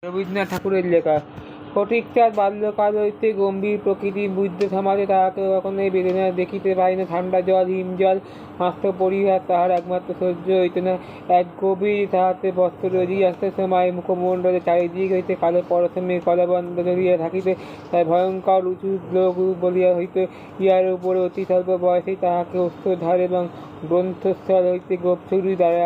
রবীন্দ্রনাথ ঠাকুরের লেখা। ফটিকচাঁদ বাল্যকাল হইতে গম্ভীর প্রকৃতি বুঝতে সমাজে তাহাকে কখনোই বেদনা দেখিতে পাই না। ঠান্ডা জল, হিম জল, মাস্ত পরিহার তাহার একমাত্র সহ্য হইত না। এক গভীর তাহাতে বস্ত্র রোজিয়া আসার সময় মুখমণ্ডলে চারিদিক হইতে কালো পরশমে কলাবন্ধ ধরিয়া থাকিতে তাই ভয়ঙ্কর উঁচু লোক বলিয়া হইত। ইহার উপরে অতি স্বল্প বয়সেই তাহাকে অস্ত্রধার এবং গ্রন্থস্থল হইতে গোপছুরি দ্বারা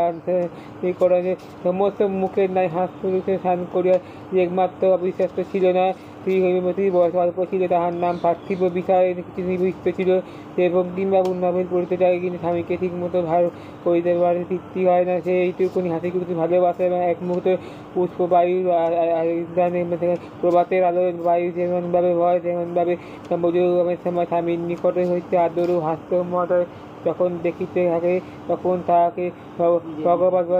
করা সমস্ত মুখের নাই হাস্যরূপে স্নান করিয়া একমাত্র অবিশ্বাস্য ছিল না। শ্রী হৈমবতীর বয়স অল্প ছিল, তাহার নাম পার্থিব বিষয়ে কিছু নিবিষ্ট ছিল। সে বঙ্কিমবাবুর নভেল পড়িতে চায়, কিন্তু স্বামীকে ঠিক মতো ভার করিতে পারে তৃপ্তি হয় না। সে এইটুকুনি হাসি খুশি ভালোবাসে এবং এক মুহূর্তে পুষ্পবায়ুর প্রভাতের আলো বায়ু যেমনভাবে হয় তেমনভাবে বুঝুমের সময় স্বামীর নিকটে হইতে আদর ও হাস্যময় যখন দেখিতে থাকে তখন তাহাকে ভগবত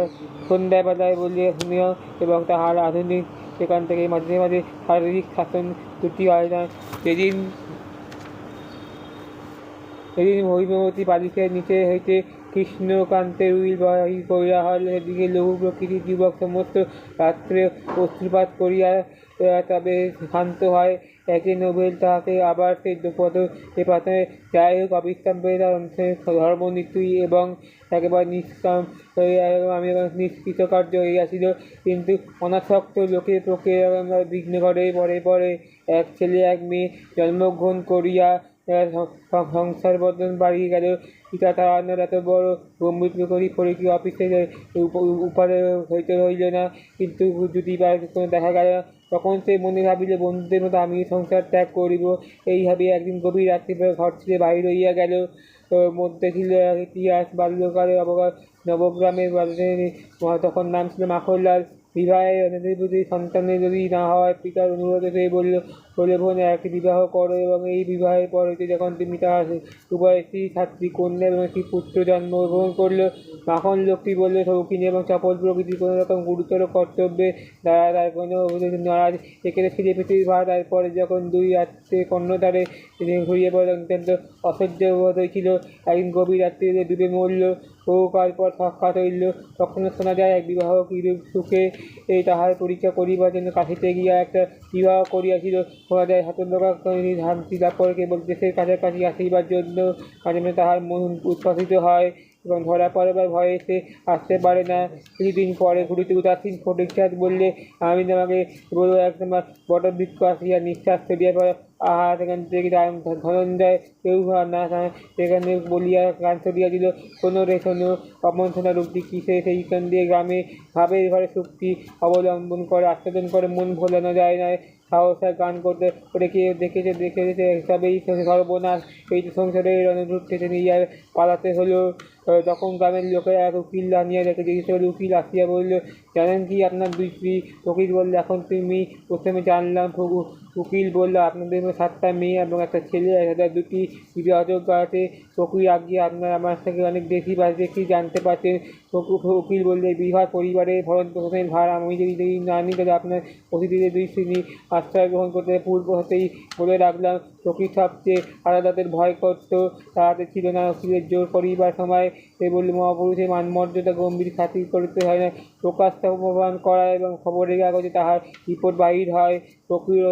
সন্ধ্যাবেলায় বলিয়া শুনিও এবং তাহার আধুনিক সেখান থেকে মাঝে মাঝে শারীরিক শাসন ত্রুটি হয় না। সেদিন হৈমবতী বালিশের নিচে হইতে কৃষ্ণকান্তের উইল বাহির করিয়া হল, সেদিকে লঘু প্রকৃতির যুবক সমস্ত রাত্রে অশ্রুপাত করিয়া তবে শান্ত হয়। একে নোবেল তাহাকে আবার সে পদ এ পাতে যাই হোক অবিশ্রাম পেয়ে তার ধর্মনীতি এবং একেবারে নিষ্কাম আমি নিষ্কৃতকার্য হইয়াছিল। কিন্তু অনাসক্ত লোকের পক্ষে বিঘ্ন করে। পরে পরে এক ছেলে এক মেয়ে জন্মগ্রহণ করিয়া সংসার বর্ধন বাড়িয়ে গেল। পিতা তাড়ানোর এত বড় গম্ভীর প্রকৃতি পরীক্ষা অফিসে উপারে হইতে হইল না, কিন্তু যদি দেখা গেল তখন সে মনে ভাবিল বন্ধুদের মতো আমি সংসার ত্যাগ করিব। এই ভাবে একদিন গভীর রাত্রি ঘর ছেড়ে বাহির হইয়া গেল। মধ্যে ছিল ইতিহাস। বাল্যকালে নবগ্রামের তখন নাম ছিল মাখনলাল। বিবাহের অনধিপতি সন্তানের যদি না হয় পিতার অনুরোধে সে বলল বোন এক বিবাহ করো এবং এই বিবাহের পর হইতে যখন তুমি তাহার উভয় স্ত্রী ছাত্রী কন্যা এবং একটি পুত্র জন্মগ্রহণ করল। মাখন লোকটি বলল শৌখিনী এবং চপল প্রকৃতির কোনো রকম গুরুতর কর্তব্যে দ্বারা তার কোনো নারাজ এখানে ফিরে পৃথিবী ভাড়া। তারপরে যখন দুই রাত্রে কর্ণধারে ঘুরিয়ে পড়ে অত্যন্ত অসহ্য বোধ হয়েছিল। একদিন গভীর রাত্রিতে ডুবে মরল। বহুকাল পর সাক্ষাৎ হইল। তখনও শোনা যায় এক বিবাহ কিরূপ সুখে তাহার পরীক্ষা করিবার জন্য কাশিতে গিয়া একটা বিবাহ করিয়াছিল। শোনা যায় হতভাগা শান্তি লাভ করে কেবল দেশের কাছাকাছি আসিবার জন্য। মাঝে মাঝে তাহার মন উচ্ছ্বসিত হয় এবং ধরা পড়িবার ভয়ে সে আসতে পারে না। কিছুদিন পরে ঘুরিতে উদাসীন ফটিকচাঁদ বললে আমি তোমাকে বলব এক তোমার বটবৃক্ষ আসিয়া নিঃশ্বাস ফেলিয়া পড়ে। আহা, সেখান থেকে ধনঞ্জয় কেউ না সেখানে বলিয়া গান ছড়িয়া দিল শোনো রে শোনো অবঞ্চনা রূপটি কিসে সেইখান দিয়ে গ্রামে ভাবের ঘরে শক্তি অবলম্বন করে আস্বাদন করে মন ভোলানো যায় না। সাহসা গান করতে করে কে দেখেছে হিসাবেই সর্বনাশ। এই সংসারের রণরূপ থেকে নিয়ে পালাতে হলো। তখন গ্রামের লোকেরা এক উকিল আনিয়া রেখে জিজ্ঞেস করল। উকিল আসিয়া বলল জানেন কি আপনার দুই স্ত্রী? ফকির বলল এখন তুমি প্রথমে জানলাম। উকিল বলল আপনাদের 7টা মেয়ে এবং একটা ছেলে, দুটি বিবাহযোগ্য আছে। ফকির আজ্ঞে আপনার আমার থেকে অনেক বেশি জানতে পারছেন। উকিল বললে বিবাহ পরিবারের ভরণ পোষণের ভার আমি যদি না নিই তাহলে আপনার অতিথিদের দুই শ্রেণী আশ্রয় গ্রহণ করতে পূর্ব হতেই বলে রাখলাম। ফকির সবচেয়ে আলাদাদের ভয় করত, তাহাতে ছিল না উকিলের জোর করিবার সময়। সে বলল মহাপুরুষের মানমর্যাদা গম্ভীর খাতির করতে হয় না, প্রকাশ্য অপমান করা এবং খবরের কাগজে তাহার রিপোর্ট বাহির হয়। ফকির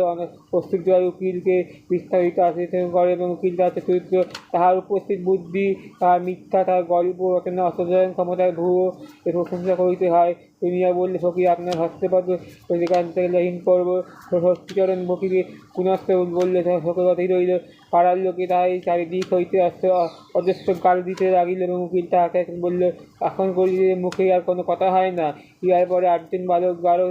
প্রস্তুত উকিলকে বিস্তারিত আশ্লেষণ করে এবং উকিল তাহার চরিত্র, তাহার উপস্থিত বুদ্ধি, তাহার মিথ্যা, তাহার গল্প রচনা অসাধারণ ক্ষমতার ভুয়ো এ প্রশংসা করিতে হয়। শুনিয়া বললে ফকির আপনার হস্তপদ সেখান থেকে লেহীন করব। শক্তিচরণ ফকিরে পুনশ্চ বললে শোকগতি রইল। পাড়ার লোকে তাহাই চারিদিক হইতে অজস্র গাল দিতে লাগিল এবং উকিল তাহাকে বলল এখন করিলে মুখে আর কোনো কথা হয় না। ইহার পরে 8জন বালক গাঢ়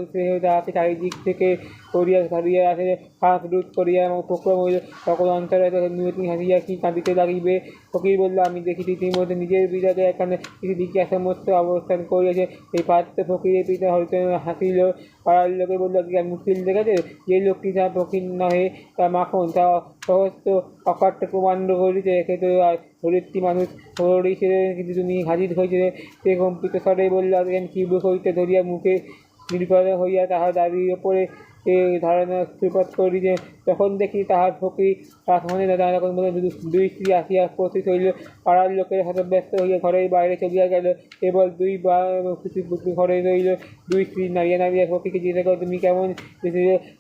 তাহাকে চারিদিক থেকে করিয়া ধরিয়া আসে হাত রোধ করিয়া এবং উপক্রম হইল। সকল অন্তরে নিয়তি হাসিয়া কি কাঁদিতে লাগিবে। ফকির বলল আমি দেখিছি ইতিমধ্যে নিজের বিরাগে এখানে কিছু দিকে সমস্ত অবস্থান করিয়াছে। এই পাত্র ফকিরের পিতা হরিচন্দ্র হাসিল। পাড়ার লোকে বলল উকিল দেখেছে যে লোকটি তা ফকির নহে তা মাখন, তা সমস্ত অকাট্য প্রমাণ্ড করিতে একে তো ধরিত্রী মানুষ হরিছে, কিন্তু তুমি হাজির হয়েছে। সে কম্পিত স্বরে বলল কিউব হইতে ধরিয়া মুখে নির্ভর হইয়া তাহার দাবির ওপরে ধারণা সূত্রপাত করি যে তখন দেখি তাহার ফকির রাজমহলে নানারকম দুই স্ত্রী আসিয়া উপস্থিত হইল। পাড়ার লোকের হতব্যস্ত হইয়া ঘরের বাইরে চলিয়া গেল। কেবল দুই বা ঘরে রইল। দুই স্ত্রী নাড়িয়া নাড়িয়া ফকিরকে জিজ্ঞাসা করো, তুমি কেমন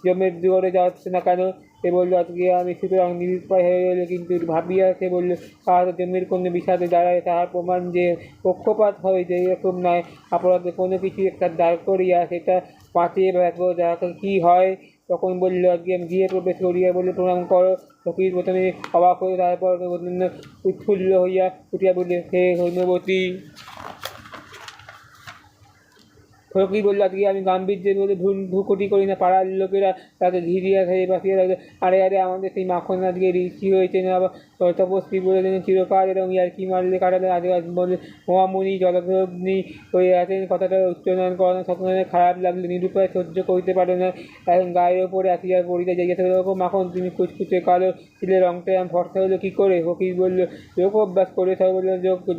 জমের দুয়ারে যাচ্ছে না কেন? সে বললো, আজকে আমি সুতরাং নিরুপায় হয়ে গেল। কিন্তু ভাবিয়া সে বলল, তাহার জমির কোনো বিষাদে দাঁড়ায় তাহার প্রমাণ যে পক্ষপাত হয় যে এরকম নয়, অপরাধে কোনো কিছু একটা দাঁড় করিয়া সেটা বাঁচিয়ে রাখবো, যাকে কী হয়। তখন বলল, আজকে আমি গিয়ে প্রবেশ করিয়া বলে প্রণাম করো। ফকির প্রথমে অবাক হয়ে তারপর উৎফুল্ল হইয়া উঠিয়া বললে, হে হৈমবতী। ফকির বলল, আজকে আমি গাম্ভীর্যের বলে ভুকুটি করি না। পাড়ার লোকেরা তাকে ঘিরিয়া খেয়ে বাঁচিয়ে রাখবে। আরে আরে, আমাদের সেই মাখন আজকে ঋষি হয়েছে না, তপস্বী বলে চিরকাল এরকম কি মারলে কাটালে। আজ বলে মহামুনি জলগ্নি হয়ে আছেন। কথাটা উচ্চারণ করানো সকলের খারাপ লাগলে নিরুপায় সহ্য করিতে পারে না। এখন গায়ের ওপরে আসিয়া পড়িতে যাইয়াছে। ওরকম মাখন তুমি কুচকুচে কালো ছিলে, রংটা ফর্সা হলো কী করে? ফকির বলল, যোগ অভ্যাস করে। সবাই বলল,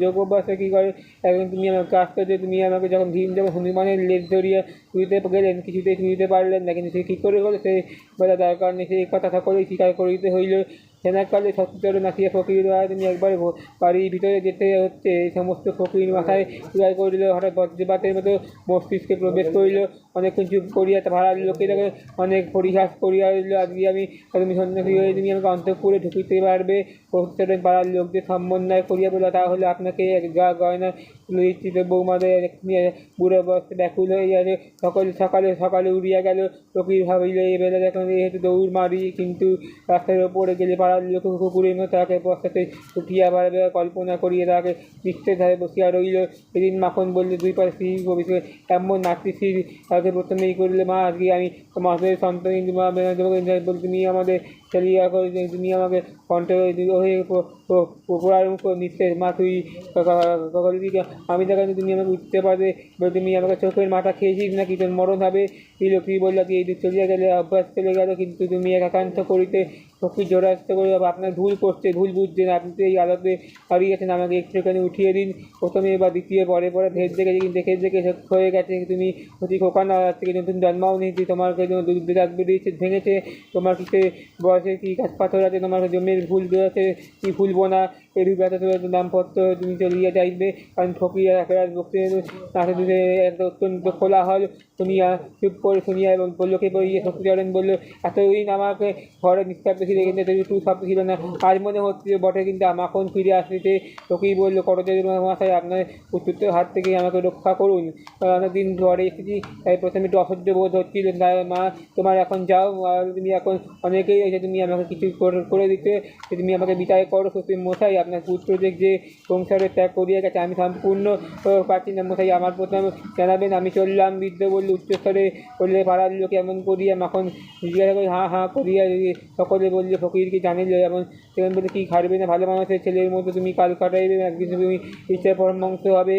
যোগ অভ্যাসে কী করে? এখন তুমি আমাকে আশ্চর্য, তুমি আমাকে যখন হনুমানের লেজ ধরিয়া তুলিতে গেলেন, কিছুতেই তুলিতে পারলেন না, কিন্তু সে কী করে হলো সে বলা দরকার নেই। সেই কথা সকলেই স্বীকার করিতে হইল। সেনাকালে সত্যচরণ আসিয়া ফকির, তুমি একবার বাড়ির ভিতরে যেতে হচ্ছে। এই সমস্ত ফকির মাথায় উদয় করিল। হঠাৎ বজ্রপাতের মতো মস্তিষ্কে প্রবেশ করিল। অনেকক্ষণ চুপ করিয়া ভাড়ার লোকেরাকে অনেক পরিহাস করিয়া দিল। আজকে আমি তুমি সন্ন্যাসী হয়ে তুমি আমাকে অন্তঃপুরে ঢুকিতে পারবে? সত্যচরণ পাড়ার লোকদের সম্বন্ধয় করিয়া বলল, তাহলে আপনাকে গয়না লইতে বৌমাদের বুড়ো বস্তে ব্যাকুল হয়ে গেছে। সকালে সকালে উড়িয়া গেল। ফকির ভাবিল, এই বেলা এখন যেহেতু দৌড় মারি, কিন্তু রাস্তার ওপরে গেলে পাড়ার লোক কুকুরের মতো তাকে বস্তাতে উঠিয়া বাড়বে কল্পনা করিয়া তাকে নিশ্চয় ধারে বসিয়া রইল। সেদিন মাখন বললে, দুই পাশে স্ত্রী ভবিষ্যৎ এমন নাতিশ্রী তাকে প্রথমেই করিলে, মা আজকে আমি মাসের সন্তান, তুমি আমাদের চালিয়া করে, তুমি আমাকে কণ্ঠ হয়ে পোড়ার মুখ নিঃশেষ। মা তুই আমি দেখান, তুমি আমাকে উঠতে পারবে? তুমি আমাকে চোখের মাথা খেয়েছিস নাকি? তোর মরণ হবে। এই লোকটি বলল, কি এই চলিয়া গেলে অভ্যাস চলে গেল, কিন্তু তুমি একাকান্ত করিতে ফকির জোরাস্ত করে, আপনার ভুল করছে, ভুল বুঝছেন। আপনি তো এই আলোতে হারিয়েছেন, আমাকে একটুখানি উঠিয়ে দিন। প্রথমে বা দ্বিতীয় পরে পরে দেখে হয়ে গেছে। তুমি অতি খোকা না, থেকে নতুন জন্মাও নেই, তোমাকে ভেঙেছে। তোমার কিসে বয়সে কি গাছ পাথর আছে, তোমার জমির ভুল বেরোচ্ছে, কি ভুলবো না। এরূপ এত নামপত্র তুমি চলিয়া যাইবে। কারণ ফকির একেবারে বক্তে একটা অত্যন্ত কোলাহল শুনিয়া চুপ করে শুনিয়া এবং লোকে বলিয়ে সত্যচরণ বলল, এতদিন আমাকে ঘরে নিঃশব্দ ছিল, কিন্তু একটু শব্দ ছিল না, আজ মনে হচ্ছে বটে। কিন্তু মাখন ফিরে আসতে ফকির বলল, করজের মশাই, আপনার পুত্রের হাত থেকে আমাকে রক্ষা করুন। অনেকদিন ঘরে এসেছি, তাই প্রথমে একটু অসহ্য বোধ হচ্ছিল। মা তোমার এখন যাও, তুমি এখন অনেকেই এসে তুমি আমাকে কিছু করে দিতে, তুমি আমাকে বিচার করো। সত্যি মশাই, আপনার পুত্র যে সংসারে ত্যাগ করিয়া গেছে, আমি সম্পূর্ণ পারছি না মশাই, আমার প্রথম জানাবেন। আমি চললাম। বৃদ্ধ বললে উচ্চস্তরে বললে, পাড়ার লোকে এমন করিয়া মাখন জিজ্ঞাসা করে হাঁ হাঁ করিয়া সকলে বললে, ফকিরকে জানিল। এমন সেখানে বলে, কি খাটবে না, ভালো মানুষের ছেলের মতো তুমি কাল কাটাইবে, একদিন তুমি ইচ্ছার পরমাংস হবে।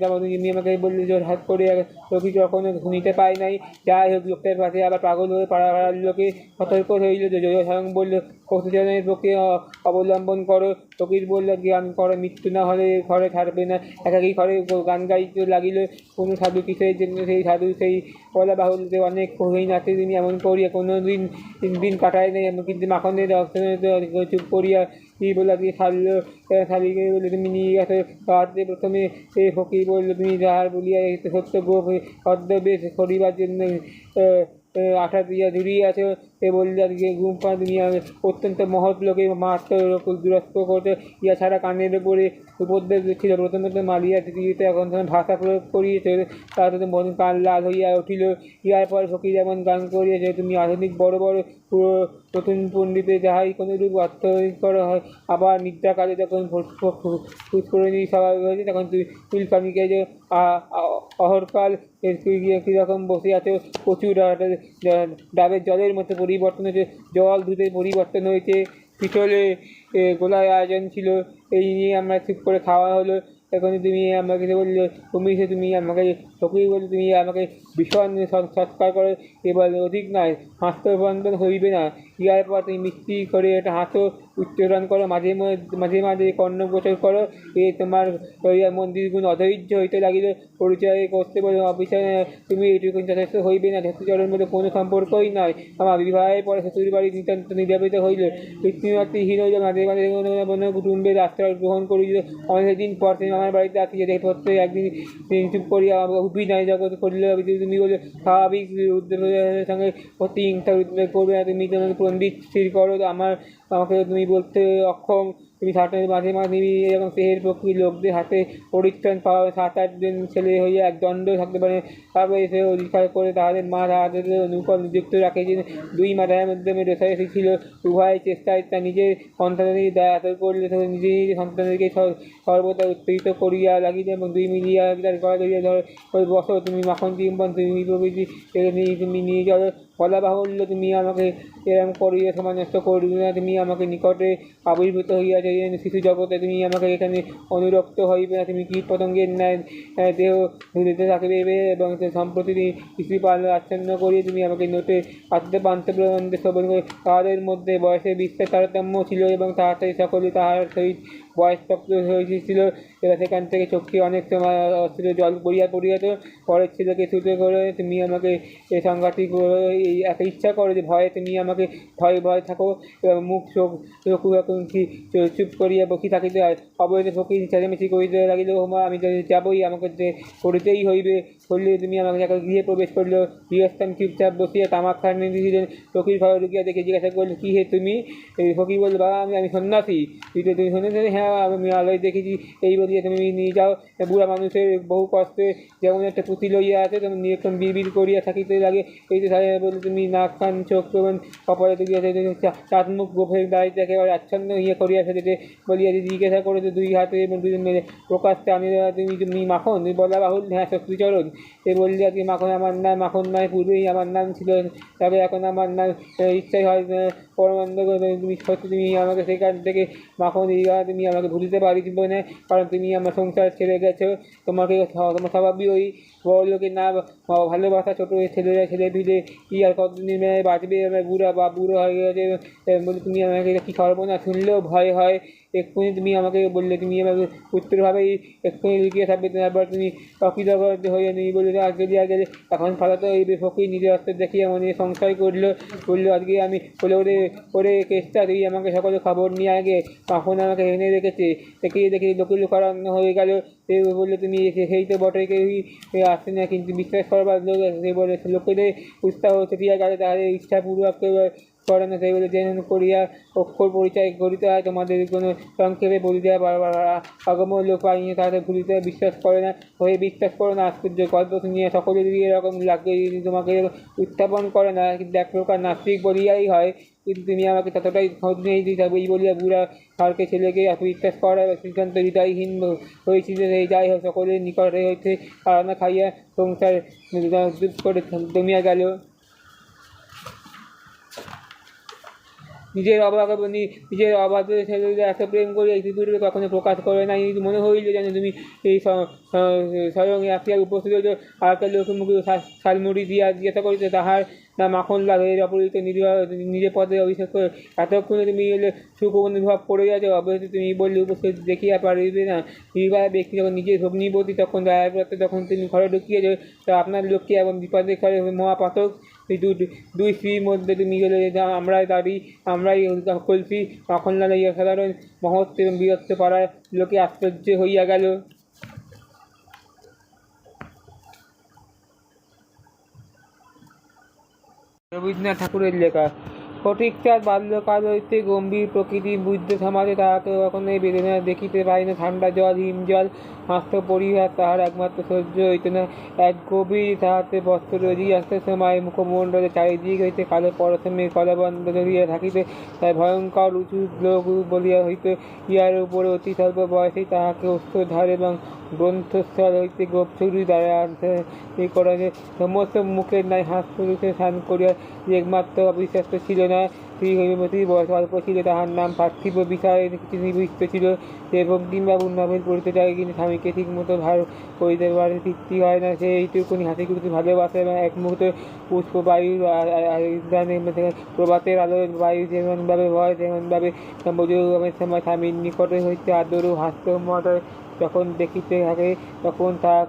তেমন তুমি আমাকে বললে জোর হাত করে, ফকির কখনো শুনিতে পাই নাই। যাই হোক, লোকটার পাশে আবার পাগল হয়ে পাড়ার লোকে সতর্ক হইল। স্বয়ং বলল, কৌশলের পক্ষে অবলম্বন করো। ফকির বলল, যে আমি করে মৃত্যু না হলে ঘরে ছাড়বে না। একাকি ঘরে গান গাইতে লাগিল। কোনো সাধু কিসের জন্য সেই সাধু, সেই বলা বাহুল যে অনেক হইন আছে, তিনি এমন করিয়া কোনো দিন কাটায় নাই। কিন্তু মাখনের চুপ করিয়া কি বলে দিয়ে শালিকে বলে, তুমি নিয়ে গেছো কাহাতে? প্রথমে এই ফকির বলল, তুমি যাহার বলিয়া সত্য গোপ অদ্যবে করিবার জন্য আঠা দিয়া জুড়িয়ে আছে। সে বললে, আজকে গুম্পা দুনিয়া অত্যন্ত মহৎ লোকে মাত্র দুরস্ত করতে ইয়া ছাড়া কানের উপরে উপদ্বেগ ছিল। প্রথমে মালিয়া দিতে এখন ভাষা প্রয়োগ করিয়েছে, তার মন কান লাল হইয়া উঠিল। ইহার পর ফকির যেমন গান করিয়েছে, তুমি আধুনিক বড় বড় নতুন পণ্ডিতে যাহাই কোনো রূপ অর্থ করা হয়। আবার নিদ্রাকালে যখন ফুসফুরনি স্বাভাবিক হয়েছে, তখন তুলকামিকে যে অহরকাল কীরকম বসে আছে, প্রচুর ডাবের জলের মতো পরিবর্তন হয়েছে, জল দুধের পরিবর্তন হয়েছে। পিছলে গোলায় আয়োজন ছিল, এই নিয়ে আমরা চুপ করে খাওয়া হলো। এখন তুমি আমাকে বললে, তুমি আমাকে ফকির বললে, তুমি আমাকে ভীষণ সৎকার করো, এবার অধিক নয়, হাস্যবন্ধন হইবে না। ইহার পর তুমি মিষ্টি করে একটা হাসো, উচ্চারণ করো, মাঝে মাঝে মাঝে কর্ণগোচর করো। এ তোমার মন্দির গুণ অধৈর্য হইতে লাগিল। পরিচয় করতে বলে অফিসে তুমি এইটুকু যথেষ্ট হইবে না, শ্বশুরচরের মধ্যে কোনো সম্পর্কই নয়। আমার বিবাহের পরে শ্বশুর বাড়ি নিতান্ত নির্যাপিত হইল। পিতৃমাতৃহীন হইল, মাঝে মাঝে কুটুম্বের আশ্রয় গ্রহণ করিল। অনেকদিন পর তুমি আমার বাড়িতে আসি, যে প্রত্যেক একদিন চুপ করিয়া অভিনয় জগৎ করিল। তুমি বলে স্বাভাবিক উদ্যোগের সঙ্গে প্রতিহিংসা উদ্বেগ করবে না। তুমি তোমাকে পণ্ডিত স্থির করো, আমাকে তুমি বলতে অক্ষম। তুমি মাঝে মাঝে এরকম সেহের প্রকৃতির লোকদের হাতে পরিত্রাণ পাওয়া। 7-8 দিন ছেলে হইয়া এক দণ্ড থাকতে পারে, তারপরে সে অধিকার করে তাহাদের মা তাহাদের নূকল নিযুক্ত রাখে। যে দুই মাথার মাধ্যমে রেসারেসি ছিল, উভয় চেষ্টায় তা নিজের সন্তানের দায় আদর করলে নিজে নিজের সন্তানদেরকে সর্বদা উত্তেজিত করিয়া লাগিলে, এবং দুই মিলিয়া তার গলা ধরিয়া ধর বসো। তুমি মাখন চুম্বন, তুমি প্রভৃতি তুমি নিয়ে যাও। বলা বাহুল্য, তুমি আমাকে এরম করিয়া সমানস্থ করবে না। তুমি আমাকে নিকটে আবির্ভূত হইয়াছে শিশু জগতে, তুমি আমাকে এখানে অনুরক্ত হইবে না। তুমি কীট পতঙ্গের ন্যায় দেহ ধুলিতে থাকবে, এবং সম্প্রতি শিশুপাল আচ্ছন্ন করিয়ে তুমি আমাকে নোটে পাত্রে পান্তে প্রবন্ধে শ্রবণ করে। তাহাদের মধ্যে বয়সের বিস্তার তারতম্য ছিল, এবং তাড়াতাড়ি সকলে তাহার সহিত বয়সপ্রাপ্ত হয়েছিল। এবার সেখান থেকে চোখে অনেক সময় অস্থির জল পড়িয়া তো পরের ছেলেকে ছুটে করে তুমি আমাকে এই সংঘাতই একটা ইচ্ছা করো যে ভয়ে তুমি আমাকে ভয় থাকো, এবং মুখ চোখ চুপ করিয়া বসি থাকিতে হয়। অবৈধ ফকির চেঁচামেচি করিতে লাগিল, মা আমি যাবই, আমাকে যে করিতেই হইবে। বললে তুমি আমাকে গৃহে প্রবেশ করিল। গৃহস্থান চুপচাপ বসিয়া তামাক খান দিলেন। ফকির ঘরে ঢুকিয়া দেখে জিজ্ঞাসা করল, কী হে তুমি? ফকির বলল, বাবা আমি সন্ন্যাসী। তুমি শুনেছি? হ্যাঁ, আমি আলোয় দেখেছি। এই বলিয়া তুমি নিয়ে যাও। বুড়া মানুষের বহু কষ্টে যেমন একটা পুঁথি লইয়া আছে, তেমন নিরক্ষণ বিড় করিয়া থাকিতে লাগে। এই যে বলে তুমি নাক কান চোখ এবং কপালে তুলিয়া চাঁদ মুখ গোফের দাঁড়িয়ে একেবারে আচ্ছন্ন ইয়ে করিয়া ফেলেছে বলিয়া জিজ্ঞাসা করেছে দুই হাতে এবং দুজন মেলে প্রকাশ টানিয়ে তুমি মাখন? তুমি বলা বাহুল, হ্যাঁ শক্তিচরণ। এ বললে আজকে মাখন আমার নাম মাখন নয়, পূর্বেই আমার নাম ছিল, তবে এখন আমার নাম ইচ্ছাই হয় পরমানন্দ। তুমি সত্যি তুমি আমাকে সেখান থেকে মাখন তুমি আমাকে ভুলিতে পারিবে না, কারণ তুমি আমার সংসার ছেড়ে গেছো। তোমার স্বভাবই ওই বড় লোকের না ভালোবাসা। ছোটো ছেলে ভিলে কি আর কতদিন বাঁচবে? বুড়ো হয়ে গেছে বলে তুমি আমাকে কী করবো না, শুনলেও ভয় হয়। এক্ষুনি তুমি আমাকে বললে তুমি আমাকে উত্তরভাবেই এক্ষুনি লুকিয়ে থাকবে, তারপর তুমি অকৃতজ্ঞ হয়ে নেই বলে আজকে দিয়া গেলে। এখন ফালাতো এই ফকির নিজের অস্ত্র দেখিয়ে মনে সংশয় বললো আজকে আমি বলে ওরে কেসটা তুই আমাকে সকলে খবর নিয়ে আগে তখন আমাকে এনে রেখেছে। দেখি লোকারণ্য হয়ে গেল। বললো তুমি সেই তো বটে, কেউই আসছে না, কিন্তু বিশ্বাস করবার লোক বলে লোকেদের উৎসাহ চেপিয়া গেলে তাদের ইচ্ছাপূর্বক করে না। সেই বলে যেন করিয়া অক্ষর পরিচয় করিতে হয়। তোমাদের কোনো সংক্ষেপে বলিতে আগম লোক পাইনি, তাদের ভুলিতে বিশ্বাস করে না। হয়ে বিশ্বাস করো না, আশ্চর্য গল্প শুনিয়ে সকলে যদি এরকম লাগে তোমাকে উত্থাপন করে না, কিন্তু এক প্রকার নাস্তিক বলিয়াই হয়। কিন্তু তুমি আমাকে ততটাই খোঁজ নিয়ে দিতে হবে। এই বলিয়া বুড়া কালকে ছেলেকে বিশ্বাস করা সিদ্ধান্ত হৃদয়হীন হয়েছিল। সেই যাই হোক, সকলের নিকটে হইতে আরাধনা খাইয়া সংসার দুপ করে দমিয়া গেল। নিজের অবাধে ছেলেদের এত প্রেম করে এই পৃথিবীতে কখনো প্রকাশ করে না। মনে হইল যেন তুমি এই স্বয়ং আসিয়া উপস্থিত হইল। আর একটা লোকের মুখে শালমুড়ি দিয়া জিজ্ঞাসা করিতে তাহার না মাখন লাগে। এর অপরিচিত নিজের পদে অভিষেক করে এতক্ষণে তুমি এলে সুখ অনুভব করে যাচ্ছ। অবশ্যই তুমি বললে উপস্থিত দেখিয়া পারিবে না। নির্বাহ ব্যক্তি যখন নিজের ভগ্নিপতি তখন দয়াপ্রাপ্ত, তখন তিনি ঘরে ঢুকিয়েছে। তো আপনার লোককে এবং বিপদের ঘরে মহাপাতক দুই স্ত্রীর মধ্যে তুমি গেলে আমরাই দাঁড়ি, আমরাই কলসি। মাখনলাল এই অসাধারণ মহৎ এবং বীরত্ব পাড়ার লোকে আশ্চর্য হইয়া গেল। রবীন্দ্রনাথ ঠাকুরের লেখা। ফটিকচাঁদ বাল্যকাল হইতে গম্ভীর প্রকৃতি, বুদ্ধ সমাজে তাহাকে কখনোই বেদনা দেখিতে পাই না। ঠান্ডা জল, হিম জল, হাস্য পরিহার তাহার একমাত্র সহ্য হইত না। এক গভীর তাহাতে বস্ত্র রোজিয়াস্তের সময় মুখমণ্ডলে চারিদিক হইতে কালো পরশমের কলাবন্ধ ধরিয়া থাকিতে তাই ভয়ঙ্কর উঁচু লোক বলিয়া হইত। ইহার উপরে অতি স্বল্প বয়সেই তাহাকে অস্ত্রধার এবং গ্রন্থস্থল হইতে গোপচুরি দ্বারা করা যে সমস্ত মুখের নাই হাস্যরূপে স্নান করিয়া যে একমাত্র অবিশ্বাস্ত ছিল না, শ্রী হৈমবতীর বয়স অল্প ছিল, তাহার নাম পার্থিব বিষয়ে কিছু নিবিষ্ট ছিল। সে বঙ্কিমবাবুর নভেল পড়িতে চায়, কিন্তু স্বামীকে ঠিক মতো ভার করিতে পারে, তৃপ্তি হয় না। সে এইটুকুনি হাসি খুশি ভালোবাসে এবং এক মুহূর্তে পুষ্পবায়ুর প্রভাতের আলো বায়ু যেমনভাবে হয় তেমনভাবে মধুগমের সময় স্বামীর নিকটে হইতে আদর ও হাস্যময় যখন দেখিতে থাকে তখন তাহাকে